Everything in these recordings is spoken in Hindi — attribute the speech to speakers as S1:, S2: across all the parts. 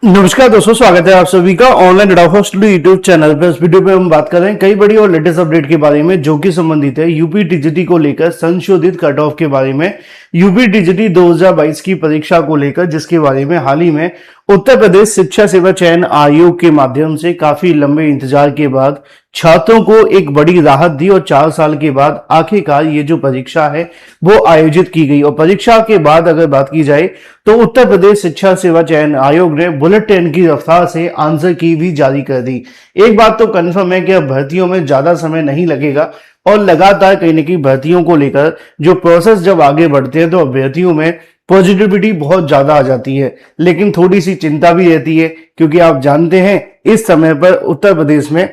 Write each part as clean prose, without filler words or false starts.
S1: नमस्कार दोस्तों, स्वागत है आप सभी का online data studio YouTube channel पर। इस वीडियो पे हम बात कर रहे हैं कई बड़ी और लेटेस्ट अपडेट के बारे में जो कि संबंधित है यूपी टीजीटी को लेकर संशोधित कट ऑफ के बारे में। यूपी टीजीटी 2022 की परीक्षा को लेकर जिसके बारे में हाल ही में उत्तर प्रदेश शिक्षा सेवा चयन आयोग के माध्यम से काफी लंबे इंतजार के बाद छात्रों को एक बड़ी राहत दी और 4 साल के बाद आखिरकार ये जो परीक्षा है वो आयोजित की गई। और परीक्षा के बाद अगर बात की जाए तो उत्तर प्रदेश शिक्षा सेवा चयन आयोग ने बुलेट ट्रेन की रफ्तार से आंसर की भी जारी कर दी। एक बात तो कंफर्म है कि अब भर्तियों में ज्यादा समय नहीं लगेगा और लगातार कहीं न कहीं भर्तियों को लेकर जो प्रोसेस जब आगे बढ़ते हैं तो अभ्यर्थियों में पॉजिटिविटी बहुत ज्यादा आ जाती है, लेकिन थोड़ी सी चिंता भी रहती है क्योंकि आप जानते हैं इस समय पर उत्तर प्रदेश में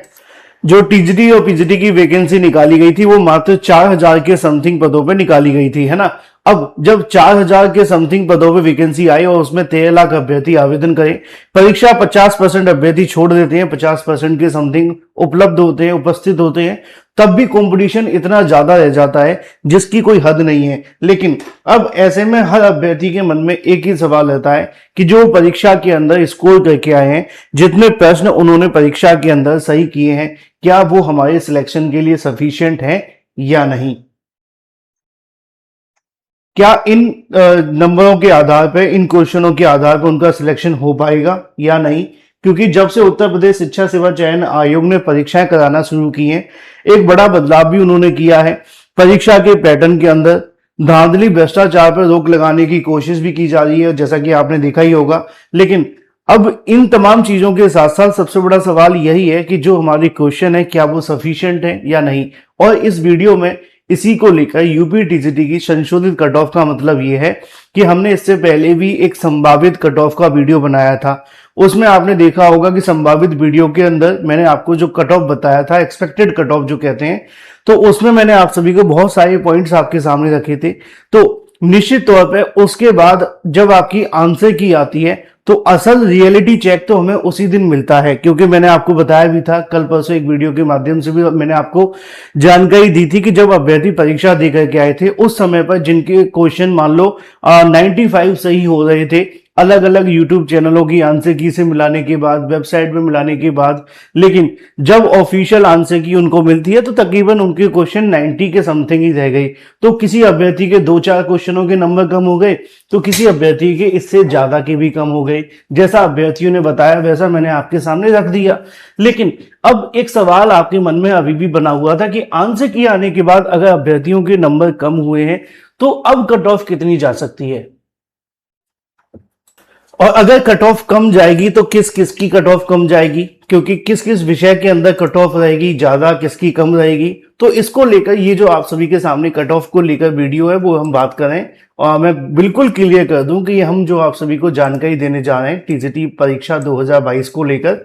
S1: जो टीजीटी और पीजीटी की वैकेंसी निकाली गई थी वो मात्र 4000 के समथिंग पदों पे निकाली गई थी, है ना। अब जब 4000 के समथिंग पदों पे वैकेंसी आई और उसमें 13 लाख अभ्यर्थी आवेदन करें, परीक्षा 50% अभ्यर्थी छोड़ देते हैं, 50% के समथिंग उपलब्ध होते हैं, उपस्थित होते हैं, तब भी कंपटीशन इतना ज्यादा रह जाता है जिसकी कोई हद नहीं है। लेकिन अब ऐसे में हर अभ्यर्थी के मन में एक ही सवाल रहता है कि जो परीक्षा के अंदर स्कोर करके आए हैं, जितने प्रश्न उन्होंने परीक्षा के अंदर सही किए हैं, क्या वो हमारे सिलेक्शन के लिए सफिशिएंट है या नहीं। क्या इन नंबरों के आधार पर, इन क्वेश्चनों के आधार पर उनका सिलेक्शन हो पाएगा या नहीं। क्योंकि जब से उत्तर प्रदेश शिक्षा सेवा चयन आयोग ने परीक्षाएं कराना शुरू की हैं, एक बड़ा बदलाव भी उन्होंने किया है। परीक्षा के पैटर्न के अंदर धांधली भ्रष्टाचार पर रोक लगाने की कोशिश भी की जा रही है, जैसा कि आपने देखा ही होगा। लेकिन अब इन तमाम चीजों के साथ साथ सबसे बड़ा सवाल यही है कि जो हमारी क्वेश्चन है क्या वो सफिशिएंट है या नहीं। और इस वीडियो में इसी को लेकर यूपी टीजीटी की संशोधित कट ऑफ का मतलब ये है कि हमने इससे पहले भी एक संभावित कट ऑफ का वीडियो बनाया था। उसमें आपने देखा होगा कि संभावित वीडियो के अंदर मैंने आपको जो कट ऑफ बताया था, एक्सपेक्टेड कट ऑफ जो कहते हैं, तो उसमें मैंने आप सभी को बहुत सारे पॉइंट्स आपके सामने रखे थे। तो निश्चित तौर पे उसके बाद जब आपकी आंसर की आती है तो असल रियलिटी चेक तो हमें उसी दिन मिलता है, क्योंकि मैंने आपको बताया भी था कल परसों एक वीडियो के माध्यम से भी मैंने आपको जानकारी दी थी कि जब अभ्यर्थी परीक्षा दे करके आए थे उस समय पर जिनके क्वेश्चन मान लो 95 सही हो रहे थे, अलग अलग यूट्यूब चैनलों की आंसर की से मिलाने के बाद, वेबसाइट में मिलाने के बाद, लेकिन जब ऑफिशियल आंसर की उनको मिलती है तो तकरीबन उनके क्वेश्चन 90 के समथिंग ही रह गई। तो किसी अभ्यर्थी के 2-4 क्वेश्चनों के नंबर कम हो गए तो किसी अभ्यर्थी के इससे ज्यादा के भी कम हो गए। जैसा अभ्यर्थियों ने बताया वैसा मैंने आपके सामने रख दिया। लेकिन अब एक सवाल आपके मन में अभी भी बना हुआ था कि आंसर की आने के बाद अगर अभ्यर्थियों के नंबर कम हुए हैं तो अब कट ऑफ कितनी जा सकती है, और अगर कट ऑफ कम जाएगी तो किस किस की कट ऑफ कम जाएगी, क्योंकि किस किस विषय के अंदर कट ऑफ रहेगी ज्यादा, किसकी कम रहेगी। तो इसको लेकर ये जो आप सभी के सामने कट ऑफ को लेकर वीडियो है वो हम बात करें। और मैं बिल्कुल क्लियर कर दूं कि हम जो आप सभी को जानकारी देने जा रहे हैं टीजीटी परीक्षा 2022 को लेकर,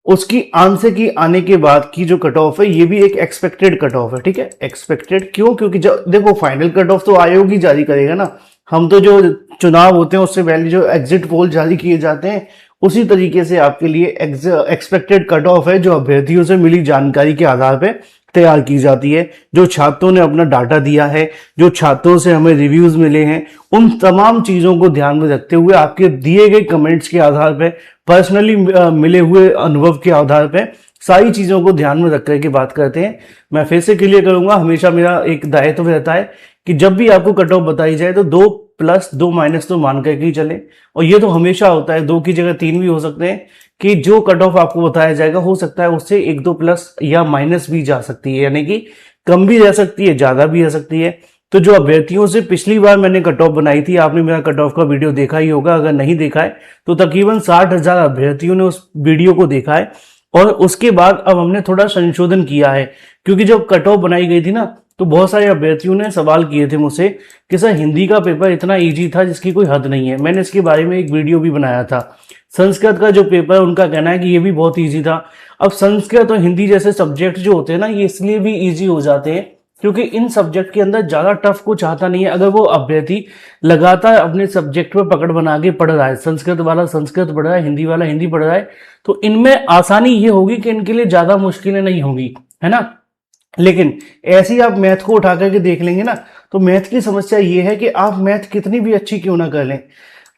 S1: उसकी आंसर की आने के बाद की जो कट ऑफ है ये भी एक एक्सपेक्टेड कट ऑफ है। ठीक है, एक्सपेक्टेड क्यों? क्योंकि जब देखो फाइनल कट ऑफ तो आयोग ही जारी करेगा ना। हम तो जो चुनाव होते हैं उससे पहले जो एग्जिट पोल जारी किए जाते हैं उसी तरीके से आपके लिए एक्सपेक्टेड कट ऑफ है जो अभ्यर्थियों से मिली जानकारी के आधार पर तैयार की जाती है। जो छात्रों ने अपना डाटा दिया है, जो छात्रों से हमें रिव्यूज मिले हैं, उन तमाम चीजों को ध्यान में रखते हुए आपके दिए गए कमेंट्स के आधार पर, पर्सनली मिले हुए अनुभव के आधार पर, सारी चीजों को ध्यान में रख करके बात करते हैं। मैं फिर से क्लियर करूंगा, हमेशा मेरा एक दायित्व रहता है कि जब भी आपको कट ऑफ बताई जाए तो 2 प्लस 2 माइनस तो मान करके ही चले। और ये तो हमेशा होता है, 2 की जगह 3 भी हो सकते हैं कि जो कट ऑफ आपको बताया जाएगा हो सकता है उससे 1-2 प्लस या माइनस भी जा सकती है, यानी कि कम भी जा सकती है, ज्यादा भी जा सकती है। तो जो अभ्यर्थियों से पिछली बार मैंने कट ऑफ बनाई थी, आपने मेरा कट ऑफ का वीडियो देखा ही होगा, अगर नहीं देखा है तो तकरीबन 60,000 अभ्यर्थियों ने उस वीडियो को देखा है। और उसके बाद अब हमने थोड़ा संशोधन किया है, क्योंकि जब कट ऑफ बनाई गई थी ना तो बहुत सारे अभ्यर्थियों ने सवाल किए थे मुझसे कि सर हिंदी का पेपर इतना इजी था जिसकी कोई हद नहीं है। मैंने इसके बारे में एक वीडियो भी बनाया था। संस्कृत का जो पेपर है उनका कहना है कि ये भी बहुत इजी था। अब संस्कृत और हिंदी जैसे सब्जेक्ट जो होते हैं ना, ये इसलिए भी इजी हो जाते हैं क्योंकि इन सब्जेक्ट के अंदर ज्यादा टफ कुछ आता नहीं है। अगर वो अभ्यर्थी लगातार अपने सब्जेक्ट पर पकड़ बना के पढ़ रहा है, संस्कृत वाला संस्कृत पढ़ रहा है, हिंदी वाला हिंदी पढ़ रहा है, तो इनमें आसानी ये होगी कि इनके लिए ज्यादा मुश्किलें नहीं होंगी, है ना। लेकिन ऐसे ही आप मैथ को उठा करके देख लेंगे ना तो मैथ की समस्या ये है कि आप मैथ कितनी भी अच्छी क्यों ना कर लें,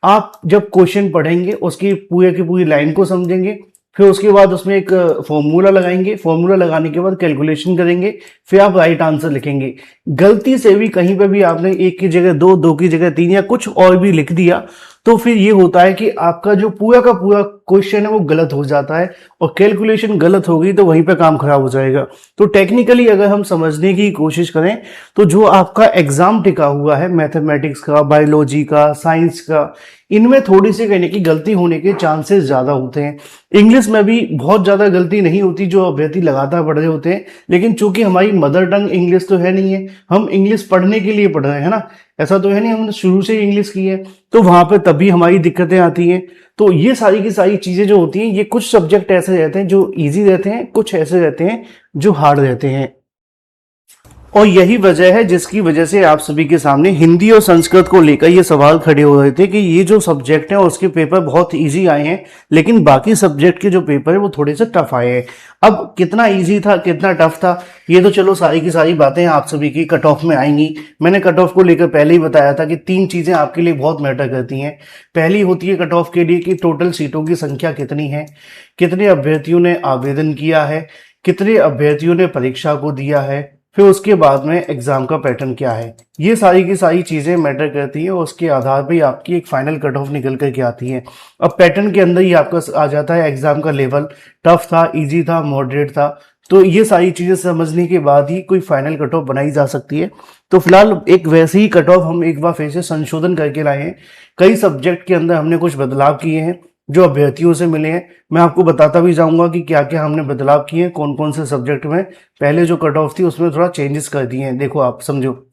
S1: आप जब क्वेश्चन पढ़ेंगे उसकी पूरे की पूरी लाइन को समझेंगे, फिर उसके बाद उसमें एक फॉर्मूला लगाएंगे, फॉर्मूला लगाने के बाद कैलकुलेशन करेंगे, फिर आप राइट आंसर लिखेंगे। गलती से भी कहीं पे भी आपने एक की जगह दो, दो की जगह तीन या कुछ और भी लिख दिया तो फिर ये होता है कि आपका जो पूरा का पूरा क्वेश्चन है वो गलत हो जाता है, और कैलकुलेशन गलत हो गई तो वहीं पे काम खराब हो जाएगा। तो टेक्निकली अगर हम समझने की कोशिश करें तो जो आपका एग्जाम टिका हुआ है मैथमेटिक्स का, बायोलॉजी का, साइंस का, इनमें थोड़ी सी कहने की गलती होने के चांसेस ज्यादा होते हैं। इंग्लिश में भी बहुत ज्यादा गलती नहीं होती जो अभ्यर्थी लगातार पढ़ रहे होते हैं, लेकिन चूंकि हमारी मदर टंग इंग्लिश तो है नहीं है, हम इंग्लिश पढ़ने के लिए पढ़ रहे हैं ना, ऐसा तो है नहीं हमने शुरू से ही इंग्लिश की है, तो वहां पे तभी हमारी दिक्कतें आती हैं। तो ये सारी की सारी चीजें जो होती हैं, ये कुछ सब्जेक्ट ऐसे रहते हैं जो इजी रहते हैं, कुछ ऐसे रहते हैं जो हार्ड रहते हैं। और यही वजह है जिसकी वजह से आप सभी के सामने हिंदी और संस्कृत को लेकर ये सवाल खड़े हो रहे थे कि ये जो सब्जेक्ट है उसके पेपर बहुत इजी आए हैं, लेकिन बाकी सब्जेक्ट के जो पेपर है वो थोड़े से टफ आए हैं। अब कितना इजी था कितना टफ था ये तो चलो सारी की सारी बातें आप सभी की कट ऑफ में आएंगी। मैंने कट ऑफ को लेकर पहले ही बताया था कि तीन चीजें आपके लिए बहुत मैटर करती हैं। पहली होती है कट ऑफ के लिए कि टोटल सीटों की संख्या कितनी है, कितने अभ्यर्थियों ने आवेदन किया है, कितने अभ्यर्थियों ने परीक्षा को दिया है, फिर उसके बाद में एग्जाम का पैटर्न क्या है। ये सारी की सारी चीजें मैटर करती है और उसके आधार पर आपकी एक फाइनल कट ऑफ निकल करके आती है। अब पैटर्न के अंदर ही आपका आ जाता है एग्जाम का लेवल, टफ था, इजी था, मॉडरेट था। तो ये सारी चीजें समझने के बाद ही कोई फाइनल कट ऑफ बनाई जा सकती है। तो फिलहाल एक वैसे ही कट ऑफ हम एक बार फिर से संशोधन करके लाए हैं। कई सब्जेक्ट के अंदर हमने कुछ बदलाव किए हैं जो अभ्यर्थियों से मिले हैं। मैं आपको बताता भी जाऊंगा कि क्या क्या हमने बदलाव किए हैं, कौन कौन से सब्जेक्ट में पहले जो कट ऑफ थी उसमें थोड़ा चेंजेस कर दिए हैं। देखो आप समझो,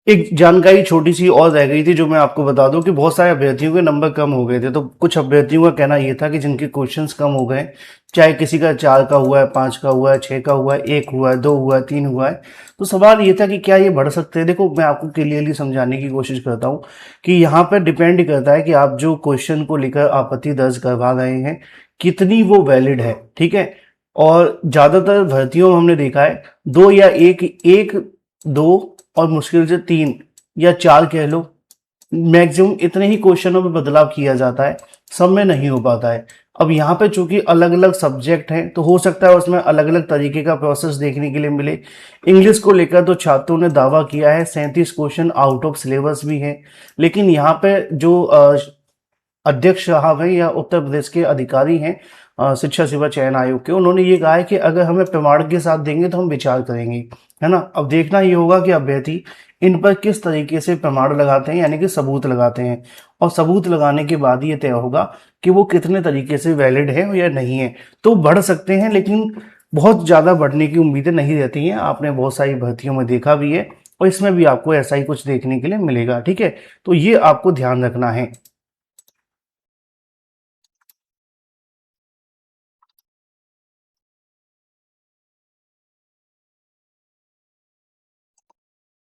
S1: एक जानकारी छोटी सी और रह गई थी जो मैं आपको बता दूं कि बहुत सारे अभ्यर्थियों के नंबर कम हो गए थे। तो कुछ अभ्यर्थियों का कहना यह था कि जिनके क्वेश्चंस कम हो गए, चाहे किसी का 4 का हुआ है, 5 का हुआ है, 6 का हुआ है, 1 हुआ है, 2 हुआ है, 3 हुआ है, तो सवाल ये था कि क्या ये बढ़ सकते हैं। देखो मैं आपको क्लियरली समझाने की कोशिश करता हूँ कि यहाँ पर डिपेंड करता है कि आप जो क्वेश्चन को लेकर आपत्ति दर्ज करवा रहे हैं कितनी वो वैलिड है, ठीक है। और ज्यादातर भर्तियों में हमने देखा है दो या एक दो और मुश्किल से 3 या 4 कह लो, मैक्सिमम इतने ही क्वेश्चनों में बदलाव किया जाता है, सब में नहीं हो पाता है। अब यहाँ पे चूंकि अलग अलग सब्जेक्ट हैं तो हो सकता है उसमें अलग अलग तरीके का प्रोसेस देखने के लिए मिले। इंग्लिश को लेकर तो छात्रों ने दावा किया है 37 क्वेश्चन आउट ऑफ सिलेबस भी हैं, लेकिन यहाँ पे जो अध्यक्ष साहब हैं या उत्तर प्रदेश के अधिकारी हैं शिक्षा सेवा चयन आयोग के, उन्होंने ये कहा है कि अगर हमें प्रमाण के साथ देंगे तो हम विचार करेंगे, है ना। अब देखना ये होगा कि अभ्यर्थी इन पर किस तरीके से प्रमाण लगाते हैं, यानी कि सबूत लगाते हैं, और सबूत लगाने के बाद ये तय होगा कि वो कितने तरीके से वैलिड है या नहीं है। तो बढ़ सकते हैं लेकिन बहुत ज्यादा बढ़ने की उम्मीदें नहीं रहती हैं। आपने बहुत सारी भर्तियों में देखा भी है और इसमें भी आपको ऐसा ही कुछ देखने के लिए मिलेगा, ठीक है। तो ये आपको ध्यान रखना है।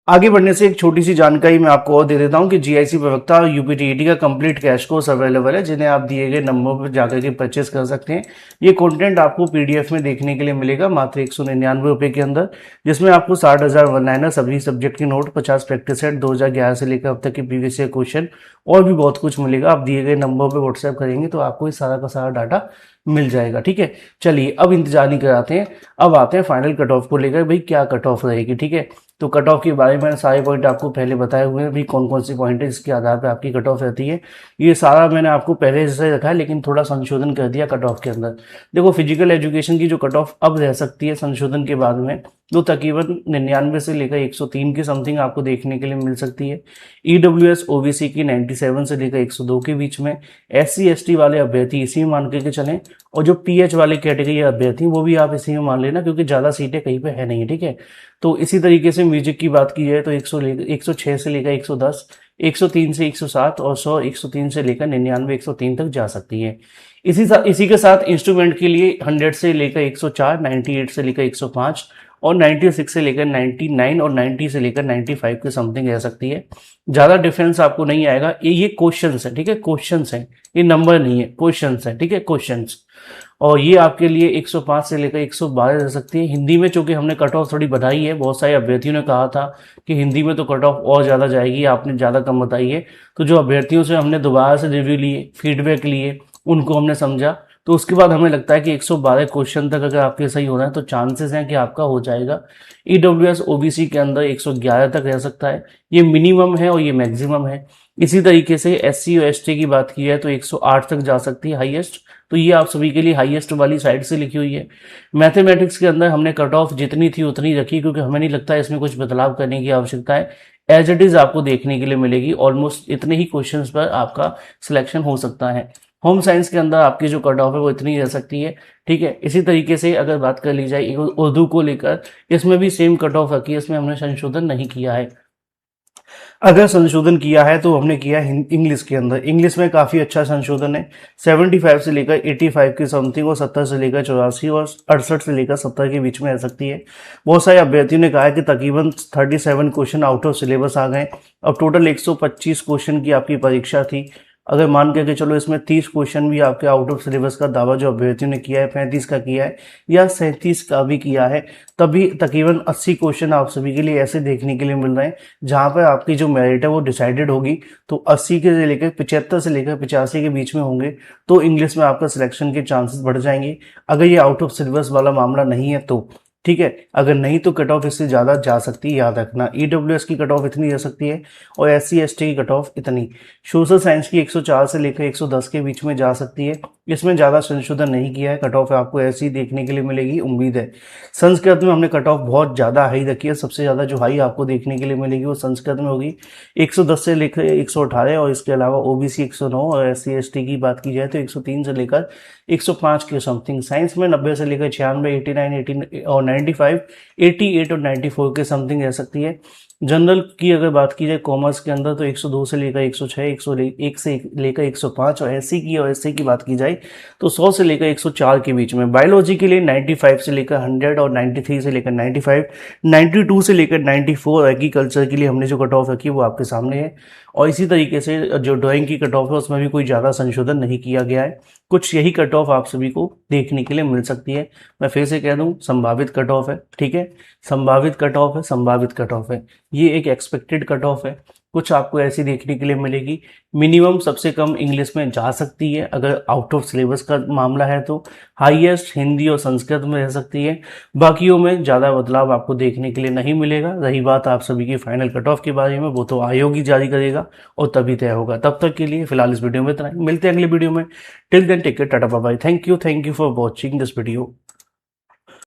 S1: आगे बढ़ने से एक छोटी सी जानकारी मैं आपको और दे देता हूं कि जीआईसी प्रवक्ता और यूपीटीईटी का कंप्लीट कैश कोर्स अवेलेबल है, जिन्हें आप दिए गए नंबर पर जाकर के परचेस कर सकते हैं। ये कंटेंट आपको पीडीएफ में देखने के लिए मिलेगा मात्र 199 रुपए के अंदर, जिसमें आपको 60,000 वन लाइनर, सभी सब्जेक्ट की नोट, 50 प्रैक्टिस सेट, 2011 से लेकर अब तक के प्रीवियस ईयर क्वेश्चन और भी बहुत कुछ मिलेगा। आप दिए गए नंबर पर व्हाट्सएप करेंगे तो आपको इस सारा का सारा डाटा मिल जाएगा, ठीक है। चलिए अब इंतजार नहीं कराते हैं, अब आते हैं फाइनल कट ऑफ को लेकर। भाई क्या कट ऑफ रहेगी, ठीक है। तो कट ऑफ के बारे में सारे पॉइंट आपको पहले बताए हुए हैं, भी कौन कौन से पॉइंट है जिसके आधार पर आपकी कट ऑफ रहती है। ये सारा मैंने आपको पहले से रखा है, लेकिन थोड़ा संशोधन कर दिया कट ऑफ के अंदर। देखो फिजिकल एजुकेशन की जो कट ऑफ अब रह सकती है संशोधन के बाद में, तो तकरीबन 99 से लेकर 103 की समथिंग आपको देखने के लिए मिल सकती है। ईडब्ल्यूएस ओबीसी की 97 से लेकर 102 के बीच में। एससी एसटी वाले अभ्यर्थी इसी में मान के चलें, और जो पीएच वाले कैटेगरी अभ्यर्थी वो भी आप इसी में मान लेना, क्योंकि ज्यादा सीटें कहीं पे है नहीं, ठीक है। तो इसी तरीके से म्यूजिक की बात की जाए तो 106 से लेकर 110, 103 से 107 और 100, 103 से लेकर 99, 103 तक जा सकती है। इसी के साथ इंस्ट्रूमेंट के लिए 100 से लेकर 104, 98 से लेकर 105 और 96 से लेकर 99 और 90 से लेकर 95 के समथिंग रह सकती है। ज़्यादा डिफरेंस आपको नहीं आएगा। ये क्वेश्चंस है, ठीक है, क्वेश्चंस हैं, ये नंबर नहीं है, क्वेश्चंस है, ठीक है, क्वेश्चंस। और ये आपके लिए 105 से लेकर 112 रह सकती है। हिंदी में चूंकि हमने कट ऑफ थोड़ी बढ़ाई है, बहुत सारे अभ्यर्थियों ने कहा था कि हिंदी में तो कट ऑफ और ज़्यादा जाएगी, आपने ज़्यादा कम बताई है। तो जो अभ्यर्थियों से हमने दोबारा से रिव्यू लिए, फीडबैक लिए, उनको हमने समझा, तो उसके बाद हमें लगता है कि 112 क्वेश्चन तक अगर आपके सही हो रहा है तो चांसेस हैं कि आपका हो जाएगा। ईडब्ल्यूएस ओबीसी के अंदर 111 तक रह सकता है, ये मिनिमम है और ये मैक्सिमम है। इसी तरीके से एससी और एसटी की बात की है तो 108 तक जा सकती है हाईएस्ट, तो ये आप सभी के लिए हाईएस्ट वाली साइड से लिखी हुई है। मैथमेटिक्स के अंदर हमने कट ऑफ जितनी थी उतनी रखी, क्योंकि हमें नहीं लगता है इसमें कुछ बदलाव करने की आवश्यकता है। एज इट इज आपको देखने के लिए मिलेगी, ऑलमोस्ट इतने ही क्वेश्चंस पर आपका सिलेक्शन हो सकता है। होम साइंस के अंदर आपकी जो कट ऑफ है वो इतनी रह सकती है, ठीक है। इसी तरीके से अगर बात कर ली जाए उर्दू को लेकर, इसमें भी सेम कट ऑफ रखी है, इसमें हमने संशोधन नहीं किया है। अगर संशोधन किया है तो हमने किया है इंग्लिश के अंदर। इंग्लिश में काफ़ी अच्छा संशोधन है, 75 से लेकर 85 की समथिंग और 70 से लेकर 84 और 68 से लेकर 70 के बीच में रह सकती है। बहुत सारे अभ्यर्थियों ने कहा है कि तकरीबन 37 क्वेश्चन आउट ऑफ सिलेबस आ गए। अब टोटल 125 क्वेश्चन की आपकी परीक्षा थी। अगर मान के चलो इसमें 30 क्वेश्चन भी आपके आउट ऑफ सिलेबस का दावा जो अभ्यर्थियों ने किया है, 35 का किया है या 37 का भी किया है, तभी तकरीबन 80 क्वेश्चन आप सभी के लिए ऐसे देखने के लिए मिल रहे हैं जहां पर आपकी जो मेरिट है वो डिसाइडेड होगी। तो 80 के से लेकर 75 से लेकर 85 के बीच में होंगे, तो इंग्लिश में आपका सिलेक्शन के चांसेस बढ़ जाएंगे। अगर ये आउट ऑफ सिलेबस वाला मामला नहीं है तो ठीक है, अगर नहीं तो कट ऑफ इससे ज़्यादा जा सकती है, याद रखना। ईडब्ल्यूएस की कट ऑफ इतनी जा सकती है और एससी एसटी की कट ऑफ इतनी। सोशल साइंस की 104 से लेकर 110 के बीच में जा सकती है, इसमें ज़्यादा संशोधन नहीं किया है, कट ऑफ आपको ऐसी देखने के लिए मिलेगी, उम्मीद है। संस्कृत में हमने कट ऑफ बहुत ज़्यादा हाई रखी है, सबसे ज़्यादा जो हाई आपको देखने के लिए मिलेगी वो संस्कृत में होगी 110 से लेकर 118, और इसके अलावा ओबीसी 109 और एससी एसटी की बात की जाए तो 103 से लेकर 105 के समथिंग। साइंस में 90 से लेकर 96, 89, 18 और 95, 88 और 94 के समथिंग रह सकती है। जनरल की अगर बात की जाए कॉमर्स के अंदर तो 102 से लेकर 106, 101 से लेकर 105, और एससी की और एससी की बात की जाए तो 100 से लेकर 104 के बीच में। बायोलॉजी के लिए 95 से लेकर 100 और 93 से लेकर 95, 92 से लेकर 94। एग्रीकल्चर के लिए हमने जो कट ऑफ रखी है वो आपके सामने है। और इसी तरीके से जो ड्राइंग की कट ऑफ है उसमें भी कोई ज़्यादा संशोधन नहीं किया गया है, कुछ यही कट ऑफ आप सभी को देखने के लिए मिल सकती है। मैं फिर से कह दूं, संभावित कट ऑफ है, ठीक है, संभावित कट ऑफ है, संभावित कट ऑफ है, ये एक एक्सपेक्टेड कट ऑफ है। कुछ आपको ऐसी देखने के लिए मिलेगी। मिनिमम सबसे कम इंग्लिश में जा सकती है अगर आउट ऑफ सिलेबस का मामला है तो, हाईएस्ट हिंदी और संस्कृत में रह सकती है। बाकियों में ज़्यादा बदलाव आपको देखने के लिए नहीं मिलेगा। रही बात आप सभी की फाइनल कट ऑफ के बारे में, वो तो आयोग ही जारी करेगा और तभी तय होगा। तब तक के लिए फिलहाल इस वीडियो में इतना ही, मिलते हैं अगले वीडियो में। Till then take care, tata bye bye, thank you for watching this video.